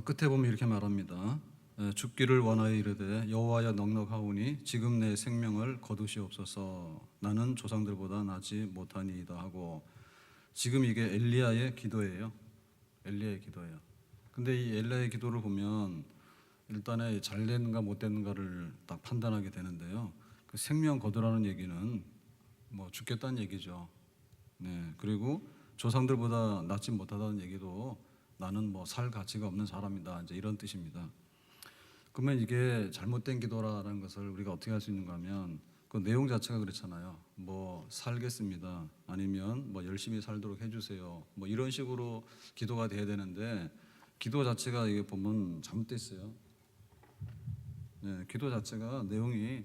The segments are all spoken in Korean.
끝에 보면 이렇게 말합니다. 죽기를 원하여 이르되 여호와여 넉넉하오니 지금 내 생명을 거두시옵소서. 나는 조상들보다 나지 못하니이다 하고, 지금 이게 엘리야의 기도예요. 엘리야의 기도예요. 근데 이 엘리야의 기도를 보면 일단에 잘 됐는가 못 됐는가를 딱 판단하게 되는데요. 그 생명 거두라는 얘기는 뭐 죽겠다는 얘기죠. 네. 그리고 조상들보다 낫지 못하다는 얘기도 나는 뭐 살 가치가 없는 사람이다, 이제 이런 뜻입니다. 그러면 이게 잘못된 기도라는 것을 우리가 어떻게 할 수 있는가 하면, 그 내용 자체가 그렇잖아요. 뭐 살겠습니다, 아니면 뭐 열심히 살도록 해주세요, 뭐 이런 식으로 기도가 돼야 되는데, 기도 자체가 이게 보면 잘못돼 있어요. 네, 기도 자체가 내용이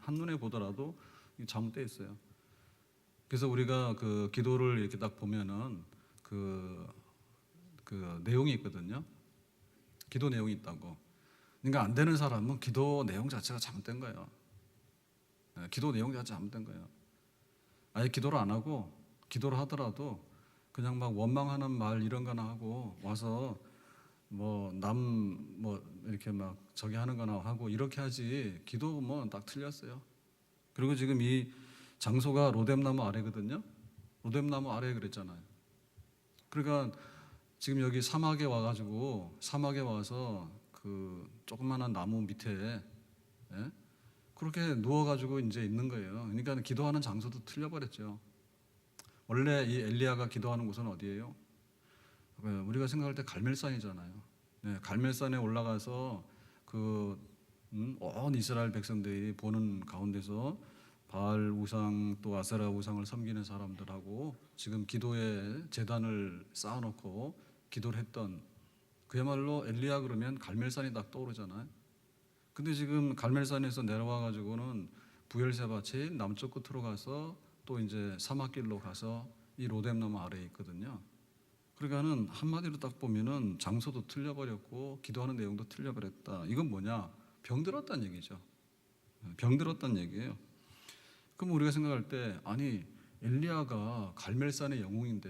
한눈에 보더라도 잘못돼 있어요. 그래서 우리가 그 기도를 이렇게 딱 보면은 그 내용이 있거든요. 기도 내용이 있다고. 그러니까 안 되는 사람은 기도 내용 자체가 잘못된 거예요. 기도 내용 자체가 잘못된 거예요. 아예 기도를 안 하고, 기도를 하더라도 그냥 막 원망하는 말 이런 거나 하고 와서 뭐 이렇게 막 저기 하는 거나 하고 이렇게 하지, 기도 뭐 딱 틀렸어요. 그리고 지금 이 장소가 로뎀나무 아래거든요. 로뎀나무 아래 그랬잖아요. 그러니까 지금 여기 사막에 와가지고, 사막에 와서 그 조그마한 나무 밑에, 예? 그렇게 누워가지고 이제 있는 거예요. 그러니까 기도하는 장소도 틀려버렸죠. 원래 이 엘리야가 기도하는 곳은 어디예요? 우리가 생각할 때 갈멜산이잖아요. 네, 갈멜산에 올라가서 온 이스라엘 백성들이 보는 가운데서 바알 우상 또 아세라 우상을 섬기는 사람들하고 지금 기도의 제단을 쌓아놓고 기도를 했던, 그야말로 엘리야 그러면 갈멜산이 딱 떠오르잖아요. 근데 지금 갈멜산에서 내려와 가지고는 부엘세바 제일 남쪽 끝으로 가서 또 이제 사막길로 가서 이 로뎀나무 아래에 있거든요. 그러니까는 한마디로 딱 보면은 장소도 틀려버렸고 기도하는 내용도 틀려버렸다. 이건 뭐냐? 병들었다는 얘기죠. 병들었다는 얘기예요. 그럼 우리가 생각할 때, 아니 엘리야가 갈멜산의 영웅인데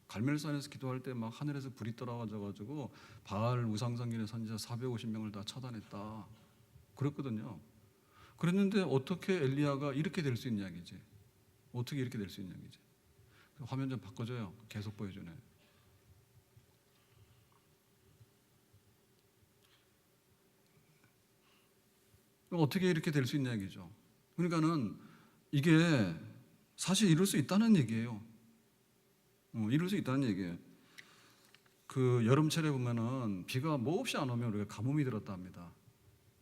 갈멜산에서 기도할 때 막 하늘에서 불이 떨어져 가지고 바알 우상 섬기는 선지자 450명을 다 처단했다 그랬거든요. 그랬는데 어떻게 엘리야가 이렇게 될 수 있냐 이지? 어떻게 이렇게 될 수 있냐 이지? 화면 좀 바꿔줘요. 계속 보여주네. 어떻게 이렇게 될 수 있냐 이죠? 그러니까는 이게 사실 이룰 수 있다는 얘기예요. 이룰 수 있다는 얘기예요. 그 여름철에 보면은 비가 뭐 없이 안 오면 우리가 가뭄이 들었다 합니다.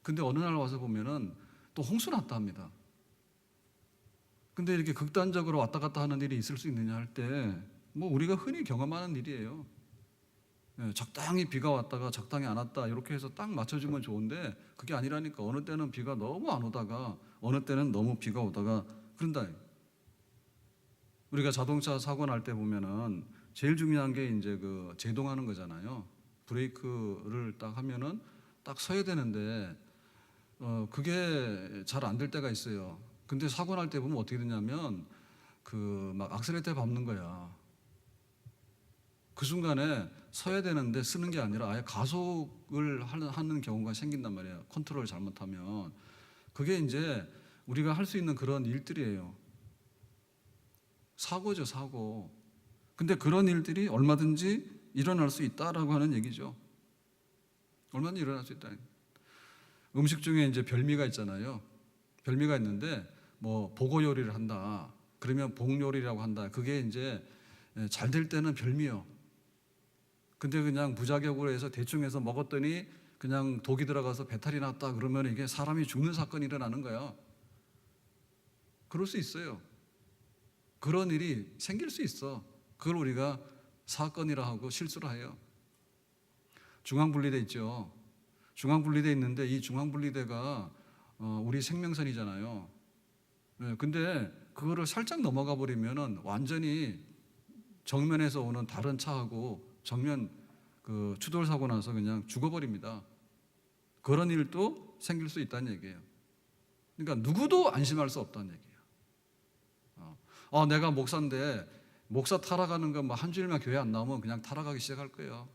근데 어느 날 와서 보면은 또 홍수 났다 합니다. 근데 이렇게 극단적으로 왔다 갔다 하는 일이 있을 수 있느냐 할 때, 뭐 우리가 흔히 경험하는 일이에요. 적당히 비가 왔다가 적당히 안 왔다 이렇게 해서 딱 맞춰주면 좋은데, 그게 아니라니까. 어느 때는 비가 너무 안 오다가 어느 때는 너무 비가 오다가 그런다. 우리가 자동차 사고 날 때 보면은 제일 중요한 게 이제 그 제동하는 거잖아요. 브레이크를 딱 하면은 딱 서야 되는데 그게 잘 안 될 때가 있어요. 근데 사고 날 때 보면 어떻게 되냐면 그 막 악셀레이터 밟는 거야. 그 순간에 서야 되는데 쓰는 게 아니라 아예 가속을 하는 경우가 생긴단 말이에요. 컨트롤 잘못하면. 그게 이제 우리가 할 수 있는 그런 일들이에요. 사고죠, 사고. 근데 그런 일들이 얼마든지 일어날 수 있다라고 하는 얘기죠. 얼마든지 일어날 수 있다. 음식 중에 이제 별미가 있잖아요. 별미가 있는데 뭐 보고 요리를 한다. 그러면 복 요리라고 한다. 그게 이제 잘 될 때는 별미요. 근데 그냥 무자격으로 해서 대충 해서 먹었더니 그냥 독이 들어가서 배탈이 났다 그러면 이게 사람이 죽는 사건이 일어나는 거야. 그럴 수 있어요. 그런 일이 생길 수 있어. 그걸 우리가 사건이라 하고 실수를 해요. 중앙분리대 있죠. 중앙분리대 있는데 이 중앙분리대가 우리 생명선이잖아요. 근데 그거를 살짝 넘어가 버리면은 완전히 정면에서 오는 다른 차하고 정면 그 추돌 사고 나서 그냥 죽어버립니다. 그런 일도 생길 수 있다는 얘기예요. 그러니까 누구도 안심할 수 없다는 얘기예요. 내가 목사인데 목사 타락하는 거 뭐 한 주일만 교회 안 나오면 그냥 타락하기 시작할 거예요.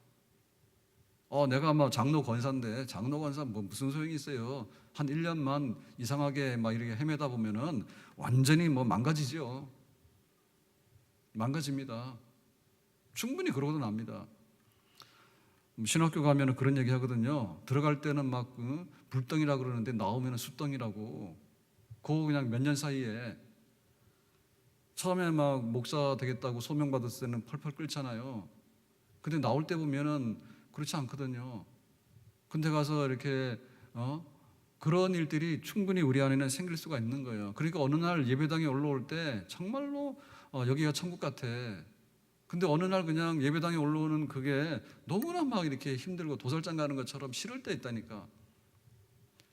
내가 막 장로 권사인데 장로 권사 뭐 무슨 소용이 있어요. 한 1년만 이상하게 막 이렇게 헤매다 보면은 완전히 뭐 망가지죠. 망가집니다. 충분히 그러고도 납니다. 신학교 가면은 그런 얘기 하거든요. 들어갈 때는 막 불덩이라 그러는데 나오면은 숫덩이라고. 그거 그냥 몇 년 사이에 처음에 막 목사 되겠다고 소명 받았을 때는 펄펄 끓잖아요. 근데 나올 때 보면은 그렇지 않거든요. 근데 가서 이렇게 그런 일들이 충분히 우리 안에는 생길 수가 있는 거예요. 그러니까 어느 날 예배당에 올라올 때 정말로 여기가 천국 같아. 근데 어느 날 그냥 예배당에 올라오는 그게 너무나 막 이렇게 힘들고 도살장 가는 것처럼 싫을 때 있다니까.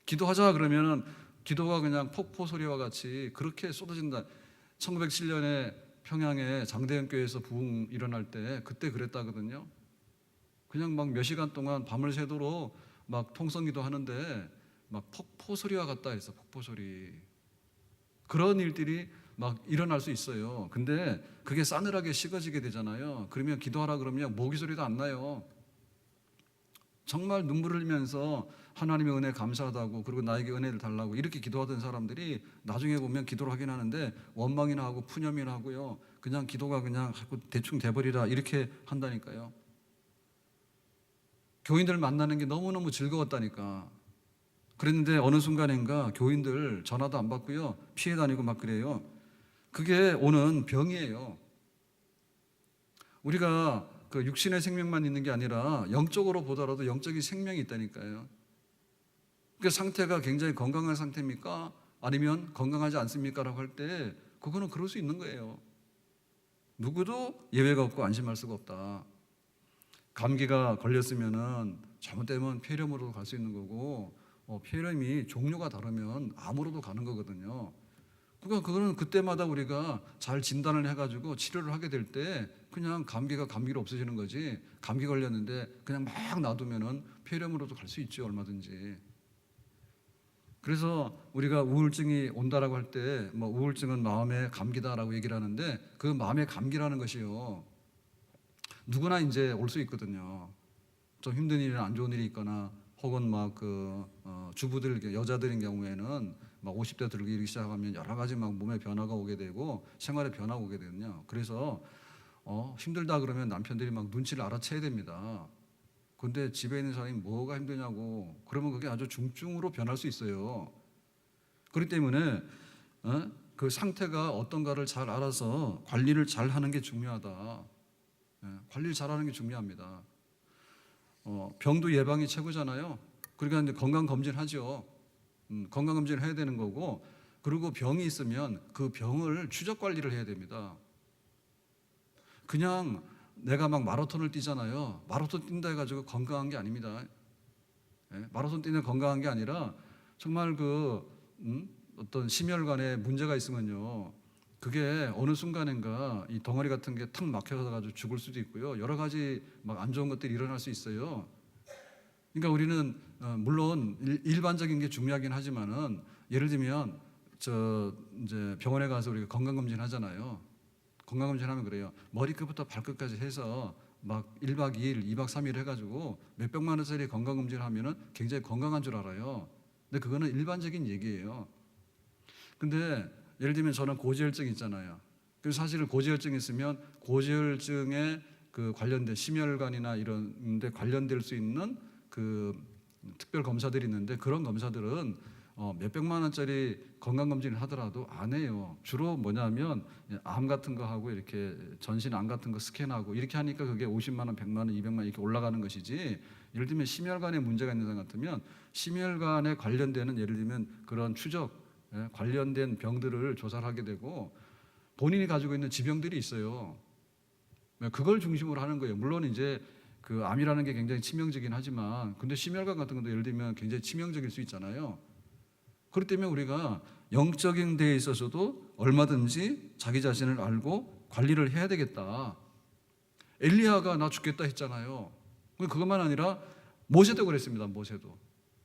기도하자 그러면은 기도가 그냥 폭포 소리와 같이 그렇게 쏟아진다. 1907년에 평양에 장대현 교회에서 부흥 일어날 때 그때 그랬다거든요. 그냥 막 몇 시간 동안 밤을 새도록 막 통성기도 하는데 막 폭포 소리와 같다 해서 폭포 소리. 그런 일들이 막 일어날 수 있어요. 근데 그게 싸늘하게 식어지게 되잖아요. 그러면 기도하라 그러면 모기 소리도 안 나요. 정말 눈물을 흘리면서 하나님의 은혜 감사하다고 그리고 나에게 은혜를 달라고 이렇게 기도하던 사람들이 나중에 보면 기도를 하긴 하는데 원망이나 하고 푸념이나 하고요. 그냥 기도가 그냥 대충 돼버리라 이렇게 한다니까요. 교인들 만나는 게 너무너무 즐거웠다니까. 그랬는데 어느 순간인가 교인들 전화도 안 받고요. 피해 다니고 막 그래요. 그게 오는 병이에요. 우리가 그 육신의 생명만 있는 게 아니라 영적으로 보더라도 영적인 생명이 있다니까요. 그 상태가 굉장히 건강한 상태입니까? 아니면 건강하지 않습니까? 라고 할 때 그거는 그럴 수 있는 거예요. 누구도 예외가 없고 안심할 수가 없다. 감기가 걸렸으면은 잘못되면 폐렴으로 갈 수 있는 거고 폐렴이 종류가 다르면 암으로도 가는 거거든요. 그러니까 그거는 그때마다 우리가 잘 진단을 해가지고 치료를 하게 될 때 그냥 감기가 감기로 없어지는 거지. 감기 걸렸는데 그냥 막 놔두면은 폐렴으로도 갈 수 있죠, 얼마든지. 그래서 우리가 우울증이 온다라고 할 때 뭐 우울증은 마음의 감기다라고 얘기를 하는데 그 마음의 감기라는 것이요. 누구나 이제 올 수 있거든요. 좀 힘든 일이나 안 좋은 일이 있거나 혹은 막 주부들 여자들인 경우에는 막 50대 들기 시작하면 여러 가지 막 몸에 변화가 오게 되고 생활에 변화가 오게 되거든요. 그래서 힘들다 그러면 남편들이 막 눈치를 알아채야 됩니다. 근데 집에 있는 사람이 뭐가 힘드냐고 그러면 그게 아주 중증으로 변할 수 있어요. 그렇기 때문에 그 상태가 어떤가를 잘 알아서 관리를 잘 하는 게 중요하다. 관리를 잘 하는 게 중요합니다. 병도 예방이 최고잖아요. 그러니까 이제 건강검진 하죠. 건강검진을 해야 되는 거고 그리고 병이 있으면 그 병을 추적 관리를 해야 됩니다. 그냥 내가 막 마라톤을 뛰잖아요. 마라톤 뛴다 해가지고 건강한 게 아닙니다. 마라톤 뛰는 건강한 게 아니라 정말 어떤 심혈관에 문제가 있으면요. 그게 어느 순간인가 이 덩어리 같은 게 탁 막혀가지고 죽을 수도 있고요. 여러 가지 막 안 좋은 것들이 일어날 수 있어요. 그러니까 우리는 물론 일반적인 게 중요하긴 하지만은 예를 들면 이제 병원에 가서 우리가 건강검진 하잖아요. 건강검진 하면 그래요. 머리끝부터 발끝까지 해서 막 1박 2일, 2박 3일 해가지고 몇백만 원짜리 건강검진 하면은 굉장히 건강한 줄 알아요. 근데 그거는 일반적인 얘기예요. 근데 예를 들면 저는 고지혈증 있잖아요. 그래서 사실은 고지혈증 있으면 고지혈증에 그 관련된 심혈관이나 이런 데 관련될 수 있는 그 특별 검사들이 있는데 그런 검사들은 몇백만 원짜리 건강검진을 하더라도 안 해요. 주로 뭐냐면 암 같은 거 하고 이렇게 전신 암 같은 거 스캔하고 이렇게 하니까 그게 50만 원, 100만 원, 200만 원 이렇게 올라가는 것이지. 예를 들면 심혈관에 문제가 있는 사람 같으면 심혈관에 관련되는 예를 들면 그런 추적 관련된 병들을 조사를 하게 되고 본인이 가지고 있는 지병들이 있어요. 그걸 중심으로 하는 거예요. 물론 이제 그 암이라는 게 굉장히 치명적이긴 하지만 근데 심혈관 같은 것도 예를 들면 굉장히 치명적일 수 있잖아요. 그렇기 때문에 우리가 영적인 데에 있어서도 얼마든지 자기 자신을 알고 관리를 해야 되겠다. 엘리야가 나 죽겠다 했잖아요. 그것만 아니라 모세도 그랬습니다.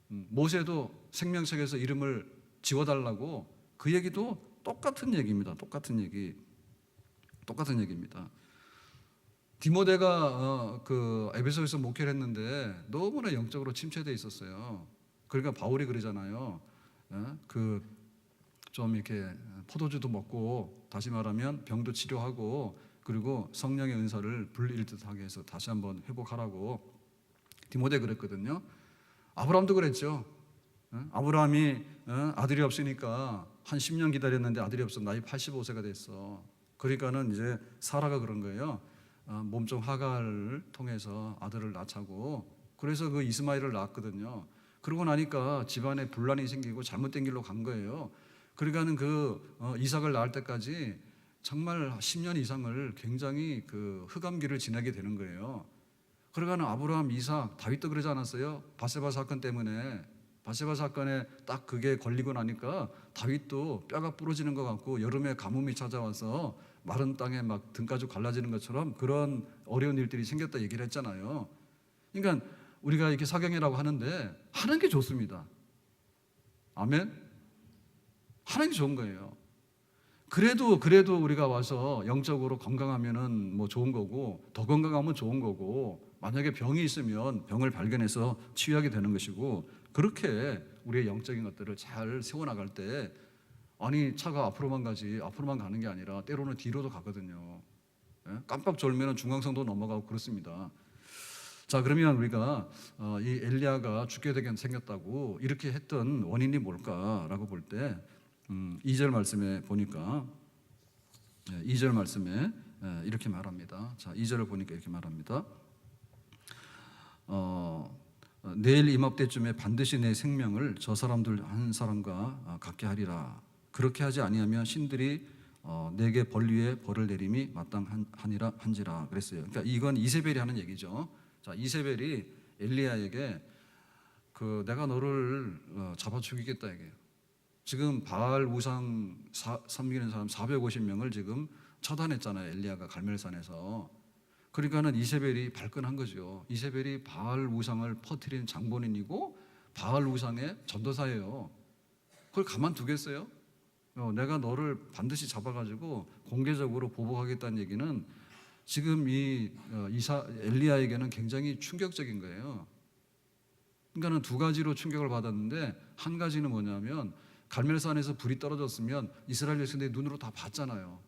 모세도 생명책에서 이름을 지워달라고 그 얘기도 똑같은 얘기입니다. 똑같은 얘기입니다. 디모데가 그 에베소에서 목회를 했는데 너무나 영적으로 침체돼 있었어요. 그러니까 바울이 그러잖아요. 그 좀 이렇게 포도주도 먹고, 다시 말하면 병도 치료하고, 그리고 성령의 은사를 불일듯하게 해서 다시 한번 회복하라고 디모데 그랬거든요. 아브라함도 그랬죠. 아브라함이 아들이 없으니까 한 10년 기다렸는데 아들이 없어 나이 85세가 됐어. 그러니까는 이제 사라가 그런 거예요. 몸종 하갈을 통해서 아들을 낳자고. 그래서 그 이스마엘을 낳았거든요. 그러고 나니까 집안에 분란이 생기고 잘못된 길로 간 거예요. 그러니까는 그 이삭을 낳을 때까지 정말 10년 이상을 굉장히 그 흑암기를 지나게 되는 거예요. 그러니까는 아브라함, 이삭, 다윗도 그러지 않았어요? 바세바 사건 때문에. 바세바 사건에 딱 그게 걸리고 나니까 다윗도 뼈가 부러지는 것 같고 여름에 가뭄이 찾아와서 마른 땅에 막 등가죽 갈라지는 것처럼 그런 어려운 일들이 생겼다 얘기를 했잖아요. 그러니까 우리가 이렇게 사경이라고 하는데 하는 게 좋습니다. 아멘? 하는 게 좋은 거예요. 그래도 우리가 와서 영적으로 건강하면은 뭐 좋은 거고, 더 건강하면 좋은 거고, 만약에 병이 있으면 병을 발견해서 치유하게 되는 것이고, 그렇게 우리의 영적인 것들을 잘 세워나갈 때, 아니 차가 앞으로만 가지 앞으로만 가는 게 아니라 때로는 뒤로도 가거든요. 깜빡 졸면 중앙선도 넘어가고 그렇습니다. 자, 그러면 우리가 이 엘리야가 죽게 되게 생겼다고 이렇게 했던 원인이 뭘까라고 볼 때 2절 말씀에 보니까 2절 말씀에 이렇게 말합니다. 자, 2절을 보니까 이렇게 말합니다. 내일 이맘때쯤에 반드시 내 생명을 저 사람들 한 사람과 같게 하리라. 그렇게 하지 아니하면 신들이 내게 벌 위에 벌을 내림이 마땅하니라 한지라 그랬어요. 그러니까 이건 이세벨이 하는 얘기죠. 자, 이세벨이 엘리야에게 그 내가 너를 잡아 죽이겠다 얘기해요. 지금 바알 우상 섬기는 사람 450명을 지금 처단했잖아요. 엘리야가 갈멜산에서. 그러니까는 이세벨이 발끈한 거죠. 이세벨이 바알 우상을 퍼뜨린 장본인이고 바알 우상의 전도사예요. 그걸 가만두겠어요? 내가 너를 반드시 잡아가지고 공개적으로 보복하겠다는 얘기는 지금 이 엘리야에게는 굉장히 충격적인 거예요. 그러니까는 두 가지로 충격을 받았는데, 한 가지는 뭐냐면 갈멜산에서 불이 떨어졌으면 이스라엘 백성들이 눈으로 다 봤잖아요.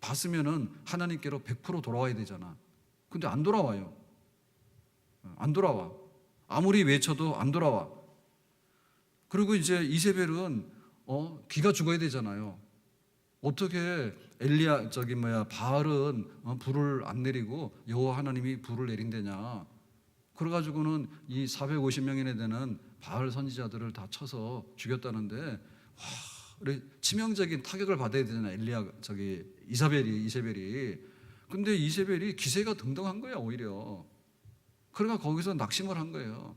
봤으면은 하나님께로 100% 돌아와야 되잖아. 근데 안 돌아와요. 안 돌아와. 아무리 외쳐도 안 돌아와. 그리고 이제 이세벨은 기가 죽어야 되잖아요. 어떻게 바알은 불을 안 내리고 여호와 하나님이 불을 내린대냐. 그래가지고는 이 450명이나 되는 바알 선지자들을 다 쳐서 죽였다는데, 치명적인 타격을 받아야 되잖아. 이세벨이. 근데 이세벨이 기세가 등등한 거야 오히려. 그러니까 거기서 낙심을 한 거예요.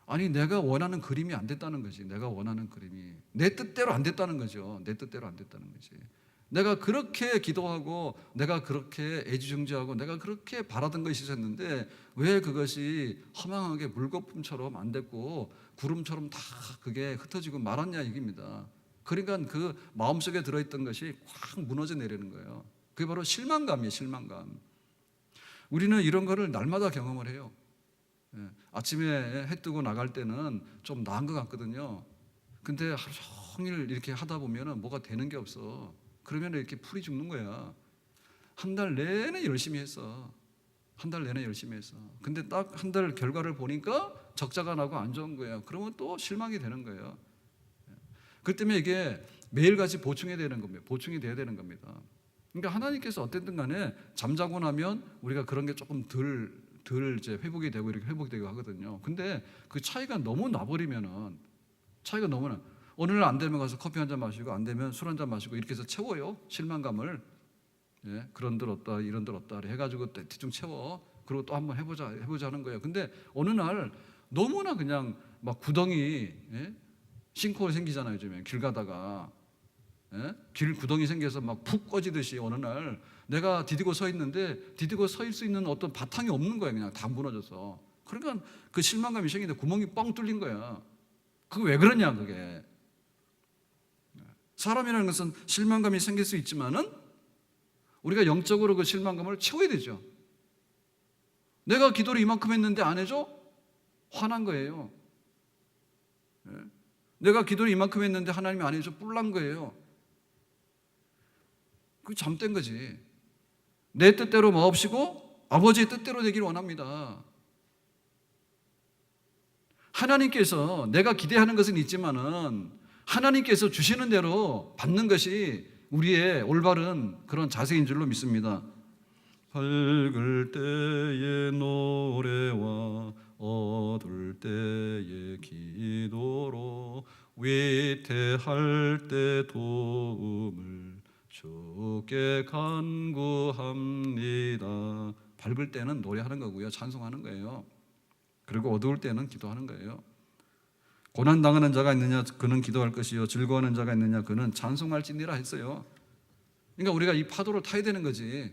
아니 내가 원하는 그림이 안 됐다는 거지. 내가 원하는 그림이 내 뜻대로 안 됐다는 거죠. 내 뜻대로 안 됐다는 거지. 내가 그렇게 기도하고 내가 그렇게 애지중지하고 내가 그렇게 바라던 것이 있었는데 왜 그것이 허망하게 물거품처럼 안 됐고 구름처럼 다 그게 흩어지고 말았냐 얘기입니다. 그러니까 그 마음속에 들어있던 것이 확 무너져 내리는 거예요. 그게 바로 실망감이에요. 실망감. 우리는 이런 거를 날마다 경험을 해요. 아침에 해 뜨고 나갈 때는 좀 나은 것 같거든요. 근데 하루 종일 이렇게 하다 보면 뭐가 되는 게 없어. 그러면 이렇게 풀이 죽는 거야. 한 달 내내 열심히 했어. 한 달 내내 열심히 했어. 근데 딱 한 달 결과를 보니까 적자가 나고 안 좋은 거야. 그러면 또 실망이 되는 거예요. 그 때문에 이게 매일같이 보충해야 되는 겁니다. 보충이 돼야 되는 겁니다. 그러니까 하나님께서 어쨌든 간에 잠자고 나면 우리가 그런 게 조금 덜 이제 회복이 되고 이렇게 회복되고 하거든요. 근데 그 차이가 너무 나버리면은 어느 날 안 되면 가서 커피 한 잔 마시고 안 되면 술 한 잔 마시고 이렇게 해서 채워요. 실망감을. 그런 들 없다 이런 들 없다 해가지고 대충 채워. 그리고 또 한번 해보자 하는 거예요. 근데 어느 날 너무나 그냥 막 구덩이 싱크홀 생기잖아요. 요즘에 길 가다가 길 구덩이 생겨서 막 푹 꺼지듯이 어느 날 내가 디디고 서 있는데 디디고 서 있을 수 있는 어떤 바탕이 없는 거야. 그냥 다 무너져서. 그러니까 그 실망감이 생기는데 구멍이 뻥 뚫린 거야. 그게 왜 그러냐 그게. 사람이라는 것은 실망감이 생길 수 있지만은 우리가 영적으로 그 실망감을 채워야 되죠. 내가 기도를 이만큼 했는데 안 해줘? 화난 거예요. 내가 기도를 이만큼 했는데 하나님이 안 해줘? 뿔난 거예요. 그게 잘못된 거지. 내 뜻대로 마옵시고 아버지의 뜻대로 되기를 원합니다. 하나님께서 내가 기대하는 것은 있지만은 하나님께서 주시는 대로 받는 것이 우리의 올바른 그런 자세인 줄로 믿습니다. 밝을 때의 노래와 어두울 때의 기도로 위태할 때 도움을 주께 간구합니다. 밝을 때는 노래하는 거고요, 찬송하는 거예요. 그리고 어두울 때는 기도하는 거예요. 고난당하는 자가 있느냐 그는 기도할 것이요 즐거워하는 자가 있느냐 그는 찬송할지니라 했어요. 그러니까 우리가 이 파도를 타야 되는 거지.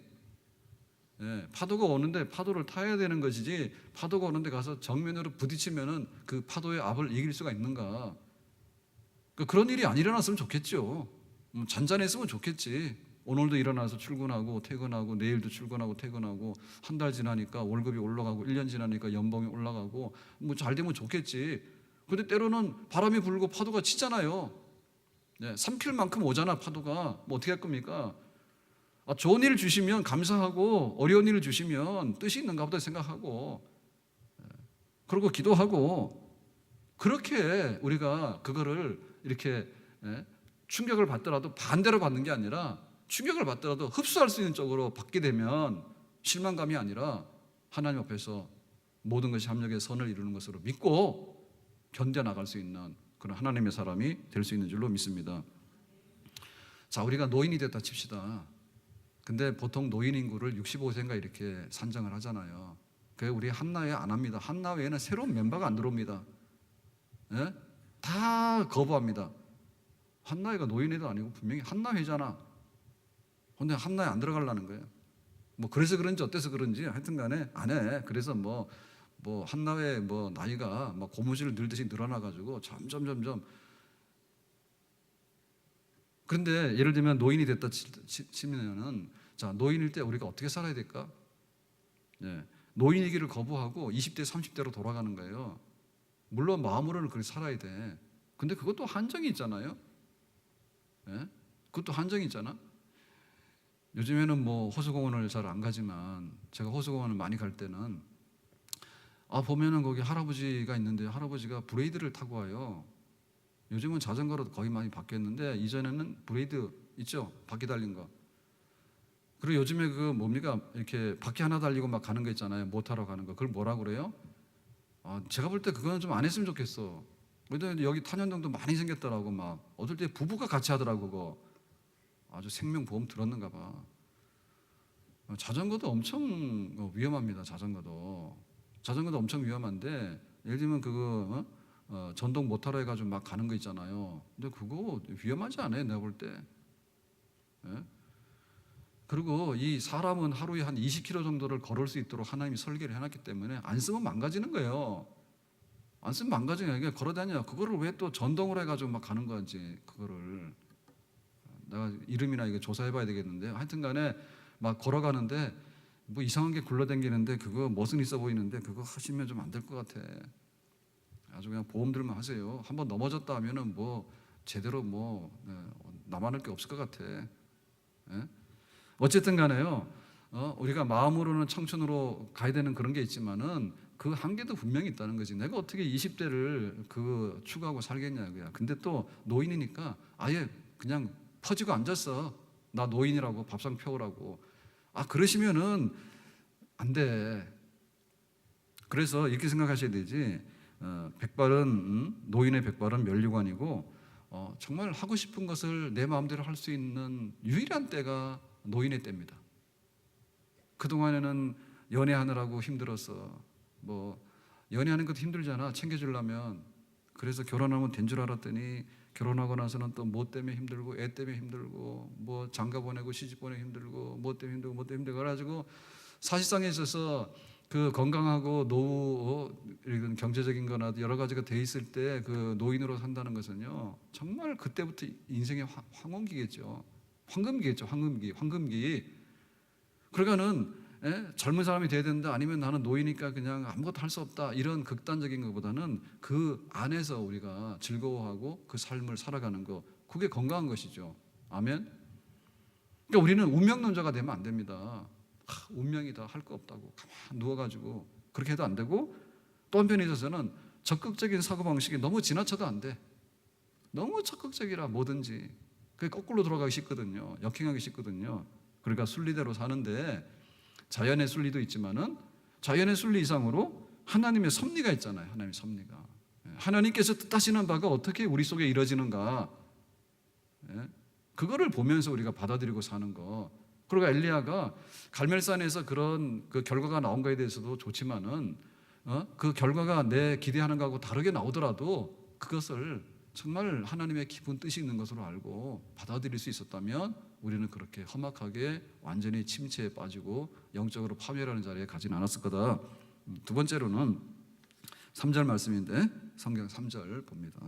파도가 오는데 파도를 타야 되는 것이지, 파도가 오는데 가서 정면으로 부딪히면은 그 파도의 압을 이길 수가 있는가? 그런 일이 안 일어났으면 좋겠죠. 잔잔했으면 좋겠지. 오늘도 일어나서 출근하고 퇴근하고 내일도 출근하고 퇴근하고 한 달 지나니까 월급이 올라가고 1년 지나니까 연봉이 올라가고 뭐 잘 되면 좋겠지. 근데 때로는 바람이 불고 파도가 치잖아요. 삼킬 만큼 오잖아 파도가. 뭐 어떻게 할 겁니까? 좋은 일을 주시면 감사하고 어려운 일을 주시면 뜻이 있는가 보다 생각하고 그러고 기도하고, 그렇게 우리가 그거를 이렇게 충격을 받더라도 반대로 받는 게 아니라 충격을 받더라도 흡수할 수 있는 쪽으로 받게 되면 실망감이 아니라 하나님 앞에서 모든 것이 합력의 선을 이루는 것으로 믿고 견뎌나갈 수 있는 그런 하나님의 사람이 될 수 있는 줄로 믿습니다. 자, 우리가 노인이 됐다 칩시다. 근데 보통 노인 인구를 65세인가 이렇게 산정을 하잖아요. 그게 우리 한나회 안 합니다. 한나회에는 새로운 멤버가 안 들어옵니다. 다 거부합니다. 한나회가 노인회도 아니고 분명히 한나회잖아. 근데 한나회 안 들어가려는 거예요. 뭐 그래서 그런지 어때서 그런지 하여튼 간에 안 해. 그래서 뭐 한나회 뭐 나이가 막 고무줄 늘듯이 늘어나가지고 점점. 그런데 예를 들면 노인이 됐다 치면은, 자, 노인일 때 우리가 어떻게 살아야 될까? 노인이기를 거부하고 20대 30대로 돌아가는 거예요. 물론 마음으로는 그렇게 살아야 돼. 근데 그것도 한정이 있잖아요. 그것도 한정이 있잖아. 요즘에는 뭐 호수공원을 잘 안 가지만 제가 호수공원을 많이 갈 때는 보면은 거기 할아버지가 있는데 할아버지가 브레이드를 타고 와요. 요즘은 자전거로 거의 많이 바뀌었는데 이전에는 브레이드 있죠? 바퀴 달린 거. 그리고 요즘에 그 뭡니까? 이렇게 바퀴 하나 달리고 막 가는 거 있잖아요. 모터로 가는 거. 그걸 뭐라고 그래요? 제가 볼 때 그거는 좀 안 했으면 좋겠어. 근데 여기 탄현동도 많이 생겼더라고. 막 어떨 때 부부가 같이 하더라고. 그거 아주 생명보험 들었는가 봐. 자전거도 엄청 위험합니다. 자전거도 엄청 위험한데, 예를 들면 그거 전동 모터로 해가지고 막 가는 거 있잖아요. 근데 그거 위험하지 않아요, 내가 볼 때. 그리고 이 사람은 하루에 한 20km 정도를 걸을 수 있도록 하나님이 설계를 해놨기 때문에 안 쓰면 망가지는 거예요. 안 쓰면 망가지는 거예요. 걸어다녀. 그거를 왜 또 전동으로 해가지고 막 가는 건지, 그거를 내가 이름이나 이거 조사해봐야 되겠는데, 하여튼간에 막 걸어가는데 뭐 이상한 게 굴러다니는데 그거 멋은 있어 보이는데 그거 하시면 좀 안 될 것 같아. 아주 그냥 보험 들만 하세요. 한번 넘어졌다 하면은 뭐 제대로 남아날 게 없을 것 같아. 어쨌든 간에요. 우리가 마음으로는 청춘으로 가야 되는 그런 게 있지만은 그 한계도 분명히 있다는 거지. 내가 어떻게 20대를 그 추구하고 살겠냐고요. 근데 또 노인이니까 아예 그냥 퍼지고 앉았어. 나 노인이라고 밥상 펴오라고. 그러시면은 안 돼. 그래서 이렇게 생각하셔야 되지. 백발은 노인의 백발은 면류관이고, 정말 하고 싶은 것을 내 마음대로 할 수 있는 유일한 때가 노인의 때입니다. 그동안에는 연애하느라고 힘들었어. 연애하는 것도 힘들잖아. 챙겨주려면. 그래서 결혼하면 된 줄 알았더니 결혼하고 나서는 또 뭐 때문에 힘들고 애 때문에 힘들고 뭐 장가 보내고 시집 보내고 힘들고 뭐 때문에 힘들고 그래가지고 사실상에 있어서 그 건강하고 노후 이런 경제적인 거나 여러 가지가 돼 있을 때 그 노인으로 산다는 것은요, 정말 그때부터 인생의 황혼기겠죠. 황금기. 그러니까는 젊은 사람이 돼야 된다, 아니면 나는 노이니까 그냥 아무것도 할 수 없다, 이런 극단적인 것보다는 그 안에서 우리가 즐거워하고 그 삶을 살아가는 거, 그게 건강한 것이죠. 아멘. 그러니까 우리는 운명론자가 되면 안 됩니다. 운명이다, 할 거 없다고 가만 누워가지고 그렇게 해도 안 되고, 또 한편에 있어서는 적극적인 사고방식이 너무 지나쳐도 안 돼. 너무 적극적이라 뭐든지 그게 거꾸로 돌아가기 쉽거든요. 역행하기 쉽거든요. 그러니까 순리대로 사는데, 자연의 순리도 있지만은 자연의 순리 이상으로 하나님의 섭리가 있잖아요. 하나님의 섭리가, 하나님께서 뜻하시는 바가 어떻게 우리 속에 이루어지는가, 그거를 보면서 우리가 받아들이고 사는 거. 그리고 엘리야가 갈멜산에서 그런 그 결과가 나온 거에 대해서도 좋지만은 그 결과가 내 기대하는 거하고 다르게 나오더라도 그것을 정말 하나님의 깊은 뜻이 있는 것으로 알고 받아들일 수 있었다면 우리는 그렇게 험악하게 완전히 침체에 빠지고 영적으로 파멸하는 자리에 가진 않았을 거다. 두 번째로는 3절 말씀인데, 성경 3절 봅니다.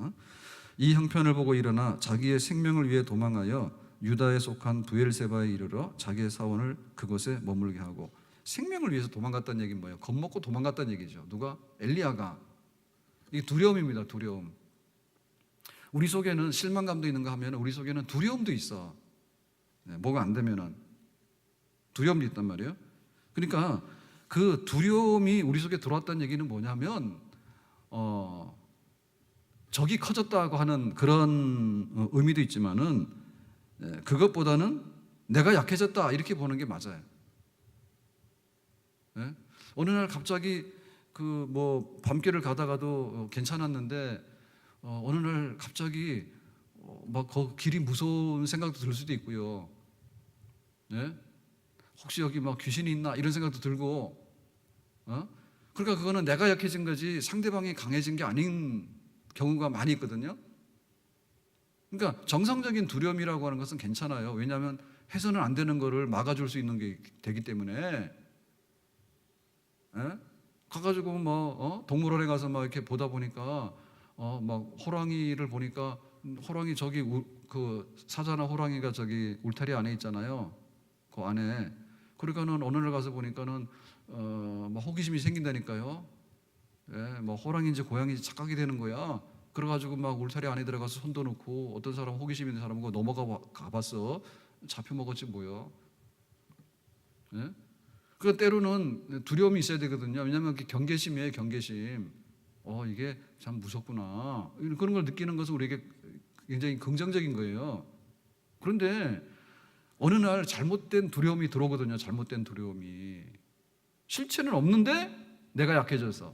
이 형편을 보고 일어나 자기의 생명을 위해 도망하여 유다에 속한 브엘세바에 이르러 자기의 사원을 그곳에 머물게 하고. 생명을 위해서 도망갔다는 얘기는 뭐예요? 겁먹고 도망갔다는 얘기죠. 누가? 엘리야가. 이게 두려움입니다. 두려움. 우리 속에는 실망감도 있는가 하면 우리 속에는 두려움도 있어. 뭐가 안 되면은 두려움도 있단 말이에요. 그러니까 그 두려움이 우리 속에 들어왔다는 얘기는 뭐냐면 적이 커졌다고 하는 그런 의미도 있지만은, 그것보다는 내가 약해졌다 이렇게 보는 게 맞아요. 어느 날 갑자기 그 뭐 밤길을 가다가도 괜찮았는데 어느 날 갑자기 막 그 길이 무서운 생각도 들 수도 있고요. 혹시 여기 막 귀신이 있나 이런 생각도 들고, 그러니까 그거는 내가 약해진 거지 상대방이 강해진 게 아닌 경우가 많이 있거든요. 그러니까 정상적인 두려움이라고 하는 것은 괜찮아요. 왜냐하면 해서는 안 되는 거를 막아줄 수 있는 게 되기 때문에. 가가지고 뭐 동물원에 가서 막 이렇게 보다 보니까 막 호랑이를 보니까, 호랑이 저기 그 사자나 호랑이가 저기 울타리 안에 있잖아요. 그 안에. 그러니까는 어느 날 가서 보니까는 막 호기심이 생긴다니까요. 뭐 호랑이인지 고양이인지 착각이 되는 거야. 그래가지고 막 울타리 안에 들어가서 손도 넣고, 어떤 사람 호기심 있는 사람은 넘어가 봤어. 잡혀 먹었지 뭐요. 그 때로는 두려움이 있어야 되거든요. 왜냐하면 경계심이에요. 경계심. 이게 참 무섭구나, 그런 걸 느끼는 것은 우리에게 굉장히 긍정적인 거예요. 그런데 어느 날 잘못된 두려움이 들어오거든요. 잘못된 두려움이. 실체는 없는데 내가 약해져서,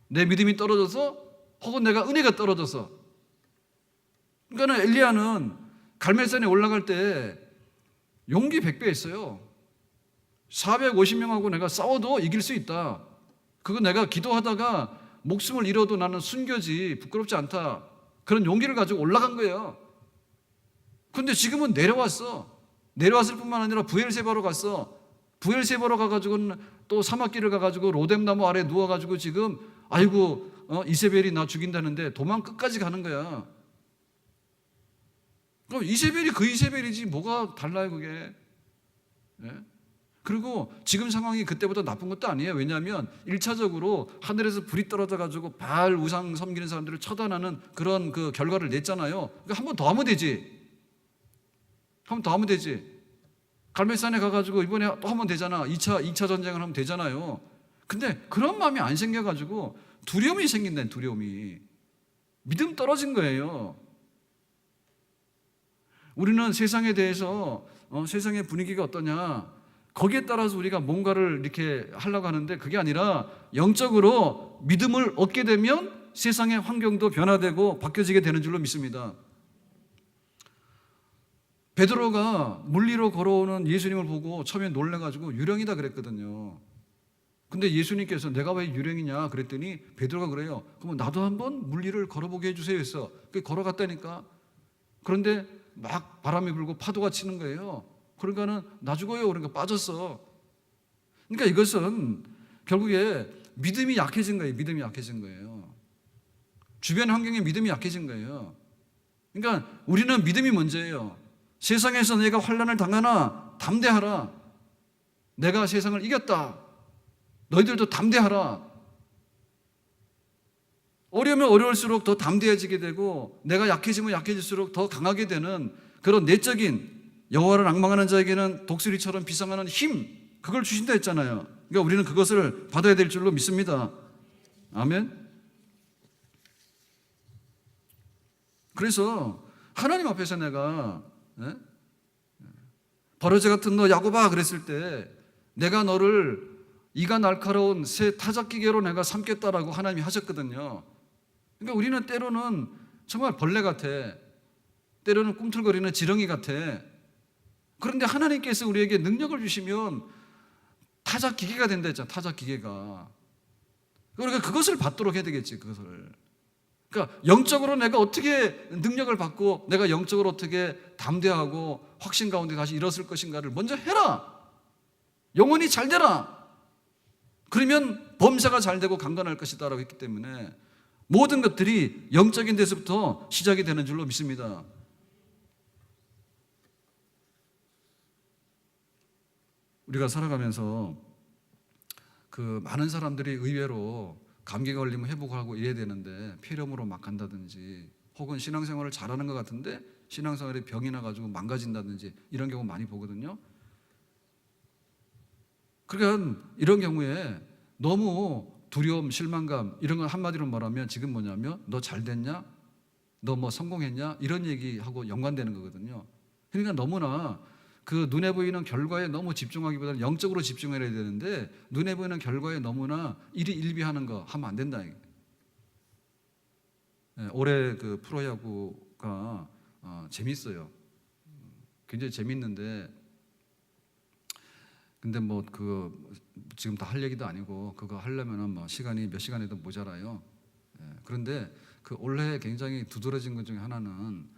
내 믿음이 떨어져서, 혹은 내가 은혜가 떨어져서. 그러니까 엘리야는 갈멜산에 올라갈 때 용기 100배 했어요. 450명하고 내가 싸워도 이길 수 있다. 그거 내가 기도하다가 목숨을 잃어도 나는 순교지, 부끄럽지 않다. 그런 용기를 가지고 올라간 거예요. 그런데 지금은 내려왔어. 내려왔을 뿐만 아니라 브엘세바로 갔어. 브엘세바로 가가지고는 또 사막길을 가가지고 로뎀나무 아래 누워가지고 지금 아이고 이세벨이 나 죽인다는데 도망 끝까지 가는 거야. 그럼 이세벨이 그 이세벨이지 뭐가 달라요 그게. 그리고 지금 상황이 그때보다 나쁜 것도 아니에요. 왜냐하면 1차적으로 하늘에서 불이 떨어져가지고 바알 우상 섬기는 사람들을 처단하는 그런 그 결과를 냈잖아요. 그러니까 한 번 더 하면 되지. 한 번 더 하면 되지. 갈멜산에 가가지고 이번에 또 하면 되잖아. 2차 전쟁을 하면 되잖아요. 근데 그런 마음이 안 생겨가지고 두려움이 생긴다는, 두려움이. 믿음 떨어진 거예요. 우리는 세상에 대해서 세상의 분위기가 어떠냐, 거기에 따라서 우리가 뭔가를 이렇게 하려고 하는데, 그게 아니라 영적으로 믿음을 얻게 되면 세상의 환경도 변화되고 바뀌어지게 되는 줄로 믿습니다. 베드로가 물 위로 걸어오는 예수님을 보고 처음에 놀래가지고 유령이다 그랬거든요. 근데 예수님께서 내가 왜 유령이냐 그랬더니 베드로가 그래요. 그럼 나도 한번 물 위를 걸어보게 해주세요 했어. 걸어갔다니까. 그런데 막 바람이 불고 파도가 치는 거예요. 그러니까는 나 죽어요. 그러니까 빠졌어. 그러니까 이것은 결국에 믿음이 약해진 거예요. 믿음이 약해진 거예요. 주변 환경에 믿음이 약해진 거예요. 그러니까 우리는 믿음이 먼저예요. 세상에서 내가 환난을 당하나 담대하라. 내가 세상을 이겼다. 너희들도 담대하라. 어려우면 어려울수록 더 담대해지게 되고 내가 약해지면 약해질수록 더 강하게 되는 그런 내적인 여호와를 앙망하는 자에게는 독수리처럼 비상하는 힘, 그걸 주신다 했잖아요. 그러니까 우리는 그것을 받아야 될 줄로 믿습니다. 아멘. 그래서 하나님 앞에서 내가 버러지 같은 너 야곱아 그랬을 때 내가 너를 이가 날카로운 새 타작기계로 내가 삼겠다라고 하나님이 하셨거든요. 그러니까 우리는 때로는 정말 벌레 같아. 때로는 꿈틀거리는 지렁이 같아. 그런데 하나님께서 우리에게 능력을 주시면 타작기계가 된다 했잖아. 타작기계가. 그러니까 그것을 받도록 해야 되겠지. 그것을. 그러니까 영적으로 내가 어떻게 능력을 받고 내가 영적으로 어떻게 담대하고 확신 가운데 다시 일어설 것인가를 먼저 해라. 영혼이 잘 되라. 그러면 범사가 잘 되고 강건할 것이다 라고 했기 때문에 모든 것들이 영적인 데서부터 시작이 되는 줄로 믿습니다. 우리가 살아가면서 그 많은 사람들이 의외로 감기가 걸리면 회복하고 이래야 되는데 폐렴으로 막 간다든지 혹은 신앙생활을 잘하는 것 같은데 신앙생활에 병이 나가지고 망가진다든지 이런 경우 많이 보거든요. 그러니까 이런 경우에 너무 두려움, 실망감 이런 건 한마디로 말하면 지금 뭐냐면 너 잘 됐냐? 너 뭐 성공했냐? 이런 얘기하고 연관되는 거거든요. 그러니까 너무나 그 눈에 보이는 결과에 너무 집중하기보다는 영적으로 집중해야 되는데 눈에 보이는 결과에 너무나 일희일비하는 거 하면 안 된다. 올해 그 프로야구가 재밌어요. 굉장히 재밌는데 근데 뭐 그거 지금 다 할 얘기도 아니고 그거 하려면은 뭐 시간이 몇 시간에도 모자라요. 그런데 그 올해 굉장히 두드러진 것 중에 하나는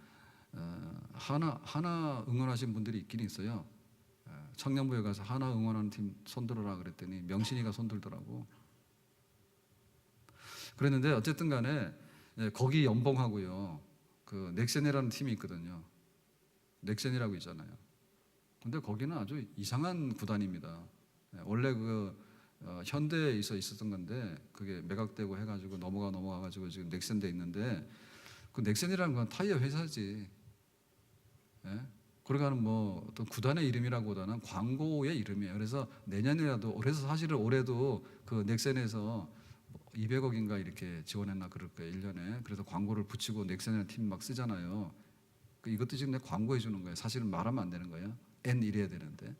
하나 응원하신 분들이 있긴 있어요. 청년부에 가서 하나 응원하는 팀 손들어라 그랬더니 명신이가 손들더라고. 그랬는데 어쨌든 간에 거기 연봉하고요. 그 넥센이라는 팀이 있거든요. 넥센이라고 있잖아요. 근데 거기는 아주 이상한 구단입니다. 원래 그 현대에 있었던 건데 그게 매각되고 해가지고 넘어가가지고 지금 넥센돼 있는데 그 넥센이라는 건 타이어 회사지. 그러니까는 뭐 어떤 구단의 이름이라기보다는 광고의 이름이에요. 그래서 내년이라도 그래서 사실은 올해도 그 넥센에서 200억인가 이렇게 지원했나 그럴 거예요. 1년에. 그래서 광고를 붙이고 넥센이라는 팀 막 쓰잖아요. 이것도 지금 내 광고해 주는 거예요. 사실은 말하면 안 되는 거예요. N 이래야 되는데.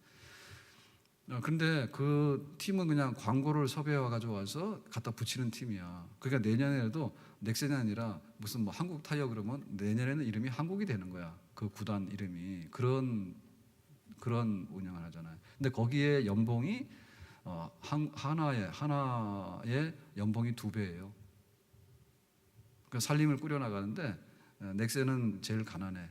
근데 그 팀은 그냥 광고를 섭외해 가지고 와서 갖다 붙이는 팀이야. 그러니까 내년에도 넥센이 아니라 무슨 뭐 한국 타이어 그러면 내년에는 이름이 한국이 되는 거야. 그 구단 이름이 그런 운영을 하잖아요. 근데 거기에 연봉이 하나의 연봉이 2배예요. 그러니까 살림을 꾸려 나가는데 넥센은 제일 가난해.